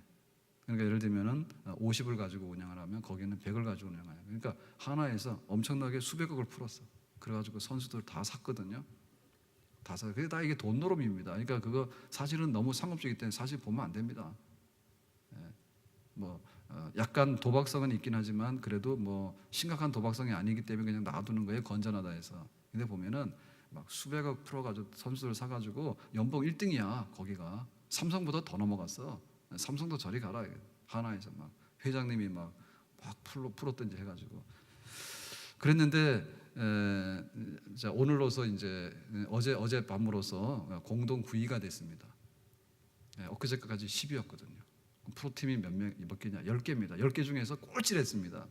그러니까 예를 들면은 50을 가지고 운영을 하면 거기는 100을 가지고 운영해요. 그러니까 하나에서 엄청나게 수백억을 풀었어. 그래가지고 선수들 다 샀거든요. 다 사. 그게 다 이게 돈 노름입니다. 그러니까 그거 사실은 너무 상업적이기 때문에 사실 보면 안 됩니다. 뭐 약간 도박성은 있긴 하지만 그래도 뭐 심각한 도박성이 아니기 때문에 그냥 놔두는 거에 건전하다 해서. 근데 보면은 막 수백억 풀어가지고 선수들 사가지고 연봉 1등이야. 거기가 삼성보다 더 넘어갔어. 삼성도 저리 가라. 하나에서 막 회장님이 막 풀었든지 해가지고 그랬는데 자 오늘로서 이제 어제 밤으로서 공동 9위가 됐습니다. 엊그제까지 10위였거든요. 프로팀이 몇 개냐? 10개입니다. 10개 중에서 꼴찌했습니다.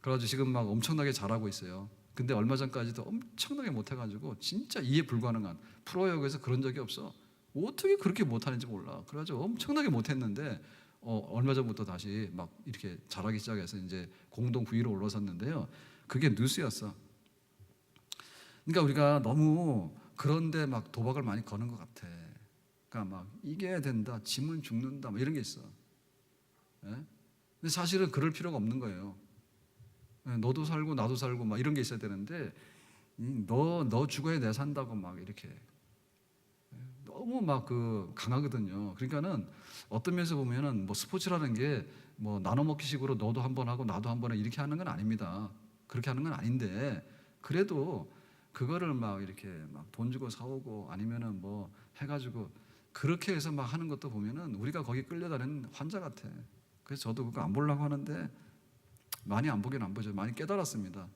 그래가지고 지금 막 엄청나게 잘하고 있어요. 근데 얼마 전까지도 엄청나게 못해가지고 진짜 이해 불가능한 프로야구에서 그런 적이 없어. 어떻게 그렇게 못하는지 몰라. 그래가지고 엄청나게 못했는데 얼마 전부터 다시 막 이렇게 잘하기 시작해서 이제 공동 9위로 올라섰는데요. 그게 뉴스였어. 그러니까 우리가 너무 그런데 막 도박을 많이 거는 것 같아. 그러니까 막 이겨야 된다, 지면 죽는다, 뭐 이런 게 있어. 근데 사실은 그럴 필요가 없는 거예요. 너도 살고 나도 살고 막 이런 게 있어야 되는데 너 죽어야 내 산다고 막 이렇게 너무 막 강하거든요. 그러니까는 어떤 면에서 보면은 뭐 스포츠라는 게 뭐 나눠 먹기식으로 너도 한 번 하고 나도 한 번 이렇게 하는 건 아닙니다. 그렇게 하는 건 아닌데 그래도 그거를 막 이렇게 막 돈 주고 사오고 아니면은 뭐 해가지고 그렇게 해서 막 하는 것도 보면은 우리가 거기 끌려다니는 환자 같아. 그래서 저도 그거 안 보려고 하는데 많이 안 보긴 안 보죠. 많이 깨달았습니다.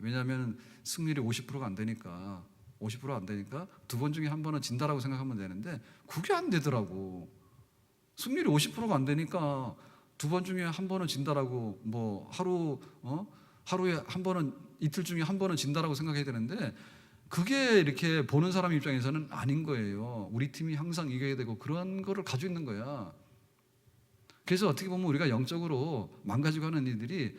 왜냐하면 승률이 50%가 안 되니까 50% 안 되니까 두 번 중에 한 번은 진다라고 생각하면 되는데 그게 안 되더라고. 승률이 50%가 안 되니까 두 번 중에 한 번은 진다라고 뭐 하루에 한 번은 이틀 중에 한 번은 진다라고 생각해야 되는데 그게 이렇게 보는 사람 입장에서는 아닌 거예요. 우리 팀이 항상 이겨야 되고 그런 거를 가지고 있는 거야. 그래서 어떻게 보면 우리가 영적으로 망가지고 하는 일들이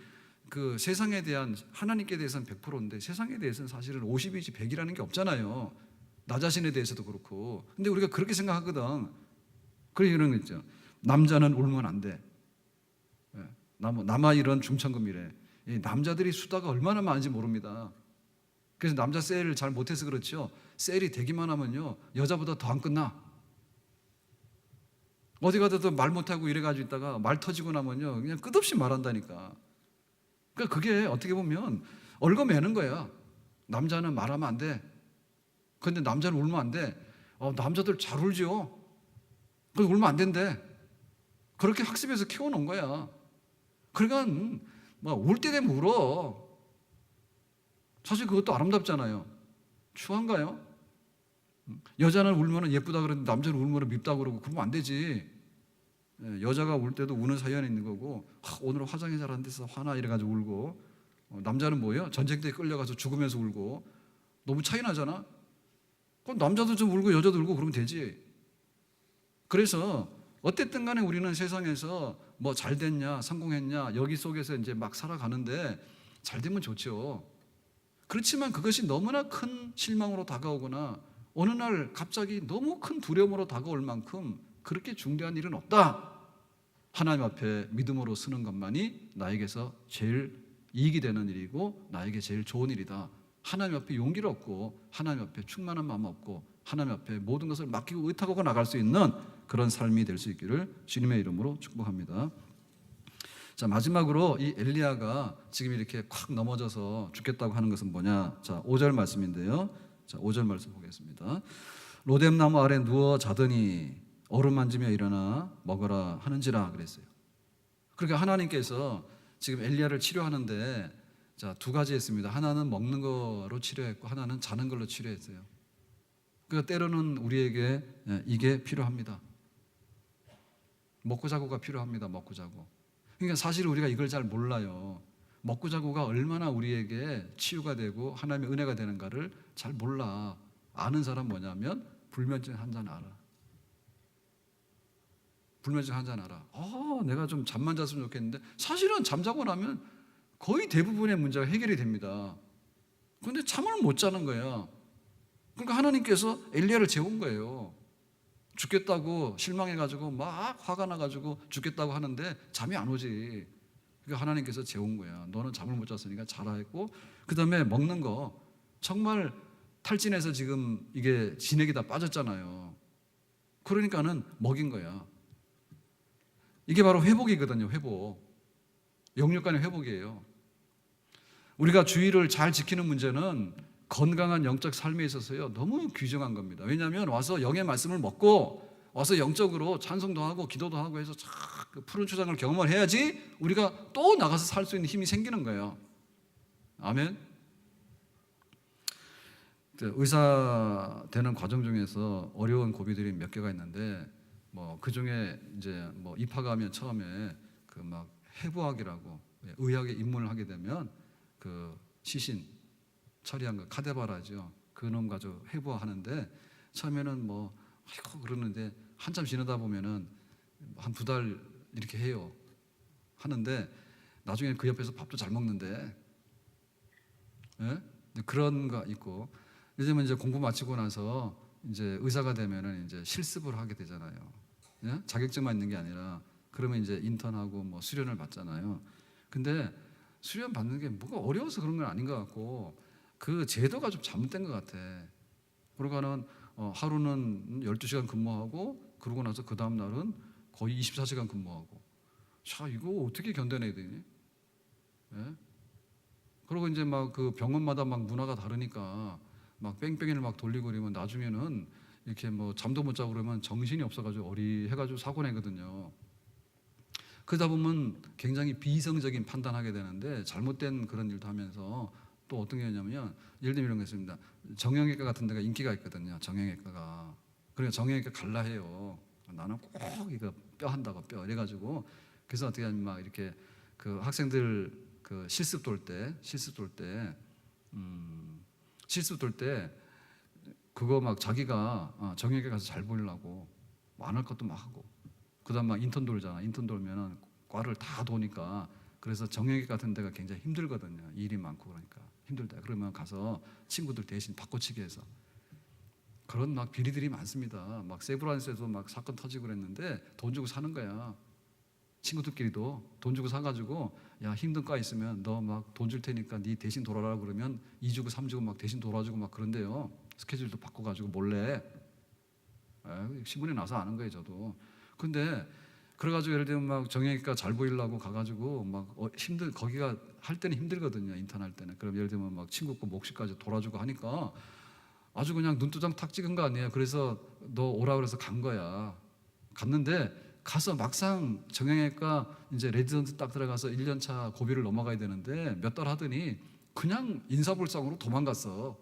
그 세상에 대한 하나님께 대해서는 100%인데 세상에 대해서는 사실은 50이지 100이라는 게 없잖아요. 나 자신에 대해서도 그렇고. 근데 우리가 그렇게 생각하거든. 그래 이런 거 있죠. 남자는 울면 안 돼. 남아 이런 중천금이래. 남자들이 수다가 얼마나 많은지 모릅니다. 그래서 남자 셀을 잘 못해서 그렇죠. 셀이 되기만 하면요 여자보다 더 안 끝나. 어디 가도 말 못하고 이래가지고 있다가 말 터지고 나면요 그냥 끝없이 말한다니까. 그러니까 그게 어떻게 보면 얽어매는 거야. 남자는 말하면 안 돼. 근데 남자는 울면 안 돼. 남자들 잘 울죠. 그래서 울면 안 된대. 그렇게 학습해서 키워놓은 거야. 그러니까 울 때 되면 울어. 사실 그것도 아름답잖아요. 추한가요? 여자는 울면 예쁘다 그러는데 남자는 울면 밉다 그러고 그러면 안 되지. 여자가 울 때도 우는 사연이 있는 거고 오늘 화장이 잘 안 돼서 화나 이래가지고 울고 남자는 뭐예요? 전쟁터에 끌려가서 죽으면서 울고 너무 차이 나잖아. 그럼 남자도 좀 울고 여자도 울고 그러면 되지. 그래서 어쨌든 간에 우리는 세상에서 뭐 잘 됐냐 성공했냐 여기 속에서 이제 막 살아가는데 잘 되면 좋죠. 그렇지만 그것이 너무나 큰 실망으로 다가오거나 어느 날 갑자기 너무 큰 두려움으로 다가올 만큼 그렇게 중대한 일은 없다. 하나님 앞에 믿음으로 서는 것만이 나에게서 제일 이익이 되는 일이고 나에게 제일 좋은 일이다. 하나님 앞에 용기를 얻고 하나님 앞에 충만한 마음 얻고 하나님 앞에 모든 것을 맡기고 의탁하고 나갈 수 있는 그런 삶이 될 수 있기를 주님의 이름으로 축복합니다. 자, 마지막으로 이 엘리야가 지금 이렇게 콱 넘어져서 죽겠다고 하는 것은 뭐냐? 자, 5절 말씀인데요. 자, 5절 말씀 보겠습니다. 로뎀나무 아래 누워 자더니 얼음 만지며 일어나 먹어라 하는지라 그랬어요. 그러니까 하나님께서 지금 엘리야를 치료하는데 자, 두 가지 했습니다. 하나는 먹는 거로 치료했고 하나는 자는 걸로 치료했어요. 그러니까 때로는 우리에게 이게 필요합니다. 먹고 자고가 필요합니다. 먹고 자고. 그러니까 사실 우리가 이걸 잘 몰라요. 먹고 자고가 얼마나 우리에게 치유가 되고 하나님의 은혜가 되는가를 잘 몰라. 아는 사람 뭐냐면 불면증 환자는 알아. 불면증 환자는 알아. 내가 좀 잠만 잤으면 좋겠는데 사실은 잠자고 나면 거의 대부분의 문제가 해결이 됩니다. 그런데 잠을 못 자는 거야. 그러니까 하나님께서 엘리야를 재운 거예요. 죽겠다고 실망해가지고 막 화가 나가지고 죽겠다고 하는데 잠이 안 오지. 그러니까 하나님께서 재운 거야. 너는 잠을 못 잤으니까 자라 했고 그 다음에 먹는 거 정말 탈진해서 지금 이게 진액이 다 빠졌잖아요. 그러니까는 먹인 거야. 이게 바로 회복이거든요. 회복. 영육 간의 회복이에요. 우리가 주의를 잘 지키는 문제는 건강한 영적 삶에 있어서요 너무 귀중한 겁니다. 왜냐하면 와서 영의 말씀을 먹고 와서 영적으로 찬송도 하고 기도도 하고 해서 그 푸른 초장을 경험을 해야지 우리가 또 나가서 살 수 있는 힘이 생기는 거예요. 아멘. 의사 되는 과정 중에서 어려운 고비들이 몇 개가 있는데 뭐 그 중에 이제 뭐 입학하면 처음에 그 막 해부학이라고 의학에 입문을 하게 되면 그 시신 처리한 거 카데바라죠. 그놈 가지고 해부하는데 처음에는 뭐 아이고 그러는데 한참 지나다 보면은 한 2달 이렇게 해요. 하는데 나중에 그 옆에서 밥도 잘 먹는데 예? 그런 거 있고 요즘은 이제 공부 마치고 나서 이제 의사가 되면은 이제 실습을 하게 되잖아요. 예? 자격증만 있는 게 아니라 그러면 이제 인턴하고 뭐 수련을 받잖아요. 근데 수련 받는 게 뭐가 어려워서 그런 건 아닌 것 같고 그 제도가 좀 잘못된 것 같아. 그러고는 하루는 12시간 근무하고 그러고 나서 그 다음 날은 거의 24시간 근무하고. 자, 이거 어떻게 견뎌내야 되니? 예? 그리고 이제 막 그 병원마다 막 문화가 다르니까 막 뺑뺑이를 막 돌리고 그러면 나중에는 이렇게 뭐 잠도 못 자고 그러면 정신이 없어가지고 어리해가지고 사고 내거든요. 그러다 보면 굉장히 비이성적인 판단하게 되는데 잘못된 그런 일도 하면서 또 어떤 게 있냐면 예를 들면 이런 게 있습니다. 정형외과 같은 데가 인기가 있거든요. 정형외과가. 그러니까 정형외과 갈라 해요. 나는 꼭 이거 뼈 한다고 뼈 이래가지고 그래서 어떻게 하면 막 이렇게 그 학생들 그 실습 돌 때 그거 막 자기가 정형외과 가서 잘 보이려고 뭐 안 할 것도 막 하고 그다음 막 인턴 돌잖아. 인턴 돌면은 과를 다 도니까 그래서 정형외과 같은 데가 굉장히 힘들거든요. 일이 많고 그러니까 힘들다. 그러면 가서 친구들 대신 바꿔치기 해서 그런 막 비리들이 많습니다. 막 세브란스에도 막 사건 터지고 그랬는데 돈 주고 사는 거야. 친구들끼리도 돈 주고 사가지고 야 힘든 과 있으면 너 막 돈 줄 테니까 네 대신 돌아라 그러면 2주고 3주고 막 대신 돌아주고 막 그런데요. 스케줄도 바꿔가지고 몰래 신문에 나서 아는 거예요 저도. 근데 그래가지고 예를 들면 막 정형외과 잘 보이려고 가가지고 막 거기가 할 때는 힘들거든요. 인턴 할 때는. 그럼 예를 들면 막 친구 거 몫까지 돌아주고 하니까 아주 그냥 눈두장 탁 찍은 거 아니에요. 그래서 너 오라 그래서 간 거야. 갔는데 가서 막상 정형외과 이제 레지던트 딱 들어가서 1년차 고비를 넘어가야 되는데 몇 달 하더니 그냥 인사불성으로 도망갔어.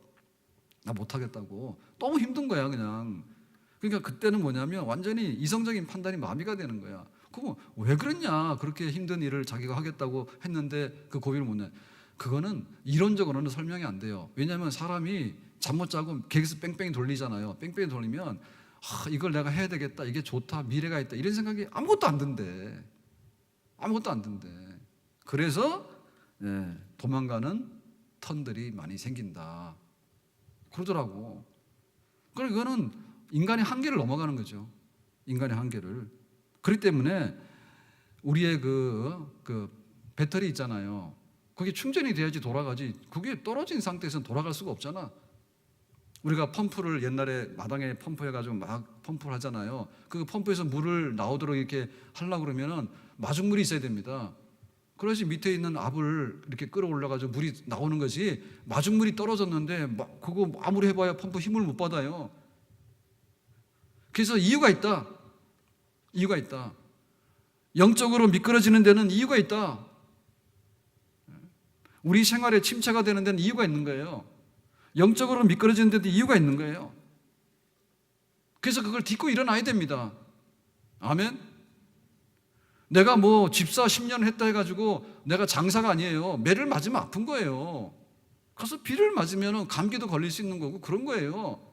나 못하겠다고. 너무 힘든 거야 그냥. 그러니까 그때는 뭐냐면 완전히 이성적인 판단이 마비가 되는 거야. 그럼 왜 그랬냐? 그렇게 힘든 일을 자기가 하겠다고 했는데 그 고비를 못 내. 그거는 이론적으로는 설명이 안 돼요. 왜냐하면 사람이 잠 못 자고 계속 뺑뺑이 돌리잖아요. 뺑뺑이 돌리면 이걸 내가 해야 되겠다. 이게 좋다. 미래가 있다. 이런 생각이 아무것도 안 든대. 아무것도 안 든대. 그래서 도망가는 턴들이 많이 생긴다. 그러더라고. 그러니까 이거는 인간의 한계를 넘어가는 거죠. 인간의 한계를. 그렇기 때문에 우리의 그 배터리 있잖아요. 그게 충전이 돼야지 돌아가지. 그게 떨어진 상태에서는 돌아갈 수가 없잖아. 우리가 펌프를 옛날에 마당에 펌프해가지고 막 펌프를 하잖아요. 그 펌프에서 물을 나오도록 이렇게 하려고 그러면은 마중물이 있어야 됩니다. 그래서 밑에 있는 압을 이렇게 끌어올려가지고 물이 나오는 것이 마중물이 떨어졌는데 그거 아무리 해봐야 펌프 힘을 못 받아요. 그래서 이유가 있다. 이유가 있다. 영적으로 미끄러지는 데는 이유가 있다. 우리 생활에 침체가 되는 데는 이유가 있는 거예요. 영적으로 미끄러지는 데도 이유가 있는 거예요. 그래서 그걸 딛고 일어나야 됩니다. 아멘. 내가 뭐 집사 10년 했다 해가지고 내가 장사가 아니에요. 매를 맞으면 아픈 거예요. 가서 비를 맞으면 감기도 걸릴 수 있는 거고 그런 거예요.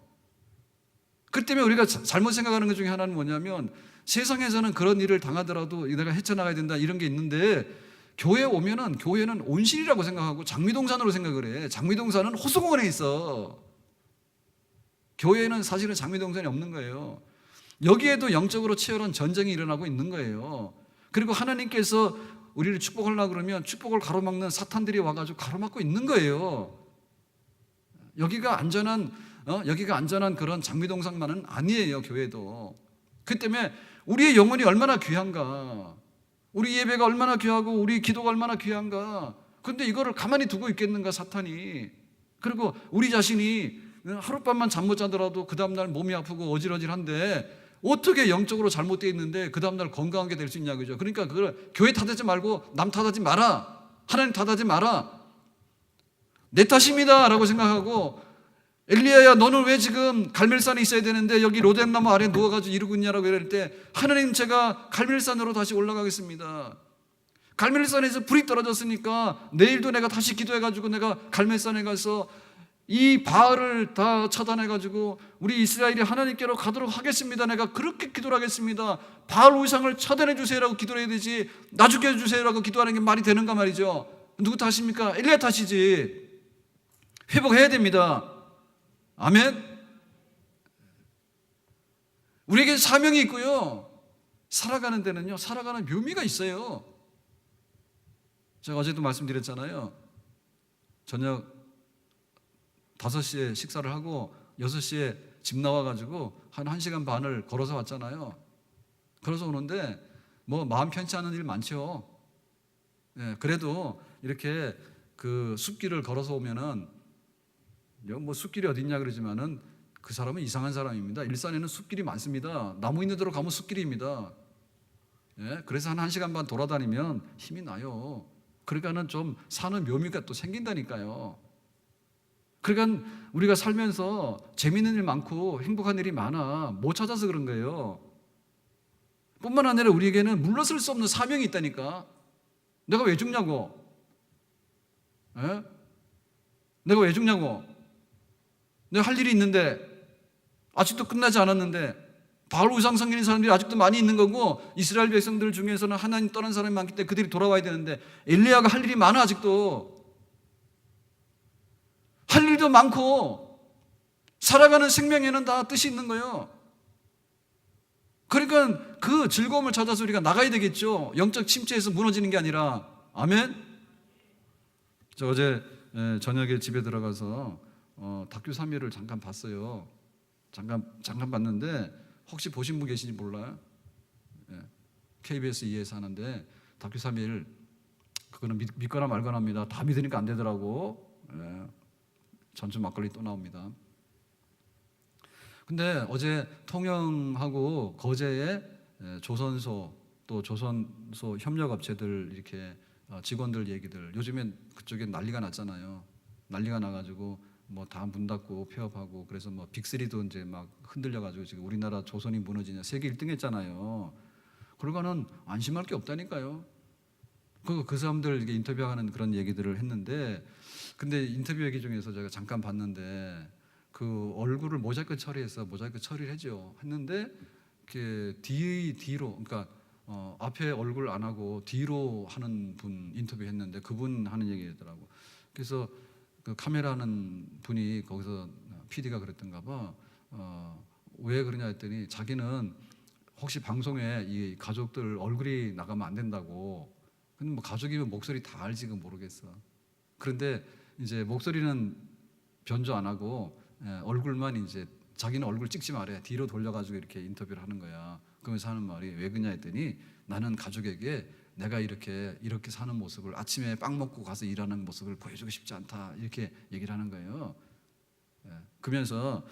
그렇기 때문에 우리가 잘못 생각하는 것 중에 하나는 뭐냐면 세상에서는 그런 일을 당하더라도 내가 헤쳐나가야 된다 이런 게 있는데 교회에 오면은 교회는 온실이라고 생각하고 장미동산으로 생각을 해. 장미동산은 호수공원에 있어. 교회에는 사실은 장미동산이 없는 거예요. 여기에도 영적으로 치열한 전쟁이 일어나고 있는 거예요. 그리고 하나님께서 우리를 축복하려고 그러면 축복을 가로막는 사탄들이 와가지고 가로막고 있는 거예요. 여기가 안전한 그런 장미동산만은 아니에요. 교회도. 그 때문에 우리의 영혼이 얼마나 귀한가, 우리 예배가 얼마나 귀하고 우리 기도가 얼마나 귀한가. 그런데 이거를 가만히 두고 있겠는가 사탄이. 그리고 우리 자신이 하룻밤만 잠 못 자더라도 그 다음날 몸이 아프고 어질어질한데 어떻게 영적으로 잘못되어 있는데 그 다음날 건강하게 될 수 있냐 그죠. 그러니까 그걸 교회 탓하지 말고 남 탓하지 마라. 하나님 탓하지 마라. 내 탓입니다 라고 생각하고 엘리야야 너는 왜 지금 갈멜산에 있어야 되는데 여기 로뎀나무 아래 누워가지고 이러고 있냐라고 이럴 때 하나님 제가 갈멜산으로 다시 올라가겠습니다. 갈멜산에서 불이 떨어졌으니까 내일도 내가 다시 기도해가지고 내가 갈멜산에 가서 이 바알을 다 차단해가지고 우리 이스라엘이 하나님께로 가도록 하겠습니다. 내가 그렇게 기도를 하겠습니다. 바알 우상을 차단해 주세요라고 기도를 해야 되지 나 죽여주세요라고 기도하는 게 말이 되는가 말이죠. 누구 탓입니까? 엘리야 탓이지. 회복해야 됩니다. 아멘. 우리에게 사명이 있고요. 살아가는 데는요, 살아가는 묘미가 있어요. 제가 어제도 말씀드렸잖아요. 저녁 5시에 식사를 하고 6시에 집 나와가지고 한 1시간 반을 걸어서 왔잖아요. 걸어서 오는데 뭐 마음 편치 않은 일 많죠. 예, 그래도 이렇게 그 숲길을 걸어서 오면은 뭐 숲길이 어딨냐 그러지만은 그 사람은 이상한 사람입니다. 일산에는 숲길이 많습니다. 나무 있는 데로 가면 숲길입니다. 예, 그래서 한 1시간 반 돌아다니면 힘이 나요. 그러니까는 좀 사는 묘미가 또 생긴다니까요. 그러니까 우리가 살면서 재밌는 일 많고 행복한 일이 많아 못 찾아서 그런 거예요. 뿐만 아니라 우리에게는 물러설 수 없는 사명이 있다니까. 내가 왜 죽냐고. 에? 내가 왜 죽냐고. 내가 할 일이 있는데 아직도 끝나지 않았는데 바알 우상 섬기는 사람들이 아직도 많이 있는 거고 이스라엘 백성들 중에서는 하나님 떠난 사람이 많기 때문에 그들이 돌아와야 되는데 엘리야가 할 일이 많아. 아직도 할 일도 많고 살아가는 생명에는 다 뜻이 있는 거예요. 그러니까 그 즐거움을 찾아서 우리가 나가야 되겠죠. 영적 침체에서 무너지는 게 아니라. 아멘. 저 어제 저녁에 집에 들어가서 다큐 3일을 잠깐 봤어요. 잠깐 봤는데 혹시 보신 분 계신지 몰라요. KBS 2에서 하는데 다큐 3일 그거는 믿거나 말거나 합니다. 다 믿으니까 안 되더라고. 전주 막걸리 또 나옵니다. 근데 어제 통영하고 거제에 조선소 또 조선소 협력업체들 이렇게 직원들 얘기들 요즘엔 그쪽에 난리가 났잖아요. 난리가 나가지고 뭐 다 문 닫고 폐업하고 그래서 뭐 빅3도 이제 막 흔들려가지고 지금 우리나라 조선이 무너지냐 세계 1등 했잖아요. 그러고는 안심할 게 없다니까요. 그 사람들 이게 인터뷰하는 그런 얘기들을 했는데 근데 인터뷰 얘기 중에서 제가 잠깐 봤는데 그 얼굴을 모자이크 처리해서 모자이크 처리를 했는데 그 뒤로 그러니까 앞에 얼굴 안 하고 뒤로 하는 분 인터뷰했는데 그분 하는 얘기더라고. 그래서 그 카메라 하는 분이 거기서 PD가 그랬던가 봐. 왜 그러냐 했더니 자기는 혹시 방송에 이 가족들 얼굴이 나가면 안 된다고. 근데 뭐 가족이면 목소리 다 알지 그 모르겠어. 그런데 이제 목소리는 변조 안 하고 얼굴만 이제 자기는 얼굴 찍지 말아야 뒤로 돌려가지고 이렇게 인터뷰를 하는 거야. 그러면서 하는 말이 왜 그러냐 했더니 나는 가족에게 내가 이렇게 사는 모습을 아침에 빵 먹고 가서 일하는 모습을 보여주고 싶지 않다 이렇게 얘기를 하는 거예요. 그러면서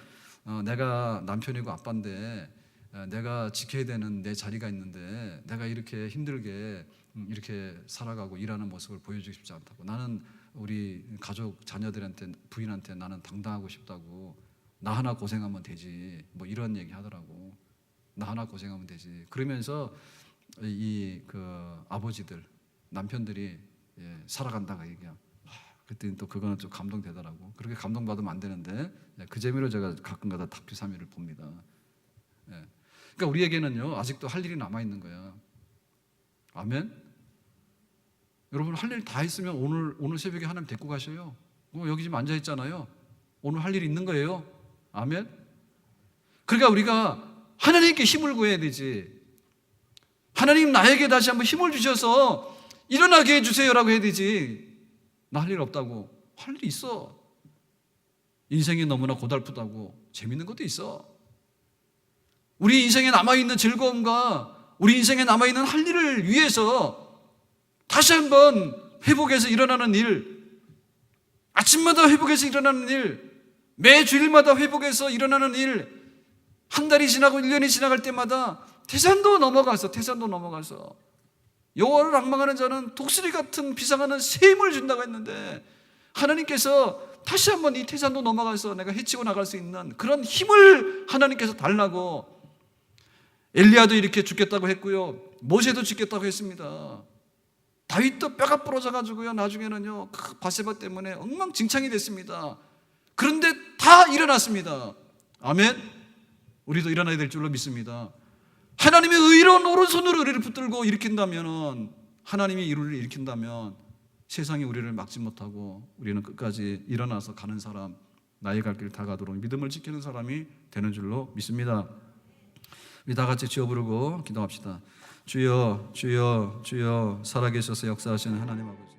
내가 남편이고 아빠인데 내가 지켜야 되는 내 자리가 있는데 내가 이렇게 힘들게 이렇게 살아가고 일하는 모습을 보여주고 싶지 않다고. 나는 우리 가족 자녀들한테 부인한테 나는 당당하고 싶다고. 나 하나 고생하면 되지 뭐 이런 얘기 하더라고. 나 하나 고생하면 되지. 그러면서 이 그 아버지들 남편들이 살아간다고 얘기야. 그랬더니 또 그거는 좀 감동되더라고. 그렇게 감동받으면 안 되는데 그 재미로 제가 가끔가다 다큐 3일을 봅니다. 그러니까 우리에게는요 아직도 할 일이 남아 있는 거야. 아멘. 여러분 할 일 다 했으면 오늘 새벽에 하나님 데리고 가셔요. 여기 지금 앉아 있잖아요. 오늘 할 일 있는 거예요. 아멘. 그러니까 우리가 하나님께 힘을 구해야 되지. 하나님 나에게 다시 한번 힘을 주셔서 일어나게 해주세요라고 해야 되지. 나 할 일 없다고. 할 일이 있어. 인생이 너무나 고달프다고. 재밌는 것도 있어. 우리 인생에 남아있는 즐거움과 우리 인생에 남아있는 할 일을 위해서 다시 한번 회복해서 일어나는 일, 아침마다 회복해서 일어나는 일, 매 주일마다 회복해서 일어나는 일, 한 달이 지나고 1년이 지나갈 때마다 태산도 넘어가서 여호와를 앙망하는 자는 독수리 같은 비상하는 샘을 준다고 했는데 하나님께서 다시 한번 이 태산도 넘어가서 내가 헤치고 나갈 수 있는 그런 힘을 하나님께서 달라고. 엘리야도 이렇게 죽겠다고 했고요, 모세도 죽겠다고 했습니다. 다윗도 뼈가 부러져 가지고요 나중에는요 그 바세바 때문에 엉망진창이 됐습니다. 그런데 다 일어났습니다. 아멘. 우리도 일어나야 될 줄로 믿습니다. 하나님의 의로운 오른손으로 우리를 붙들고 일으킨다면, 하나님이 우리를 일으킨다면 세상이 우리를 막지 못하고 우리는 끝까지 일어나서 가는 사람, 나의 갈 길 다 가도록 믿음을 지키는 사람이 되는 줄로 믿습니다. 우리 다 같이 주여 부르고 기도합시다. 주여, 주여, 주여, 살아계셔서 역사하시는 하나님 아버지.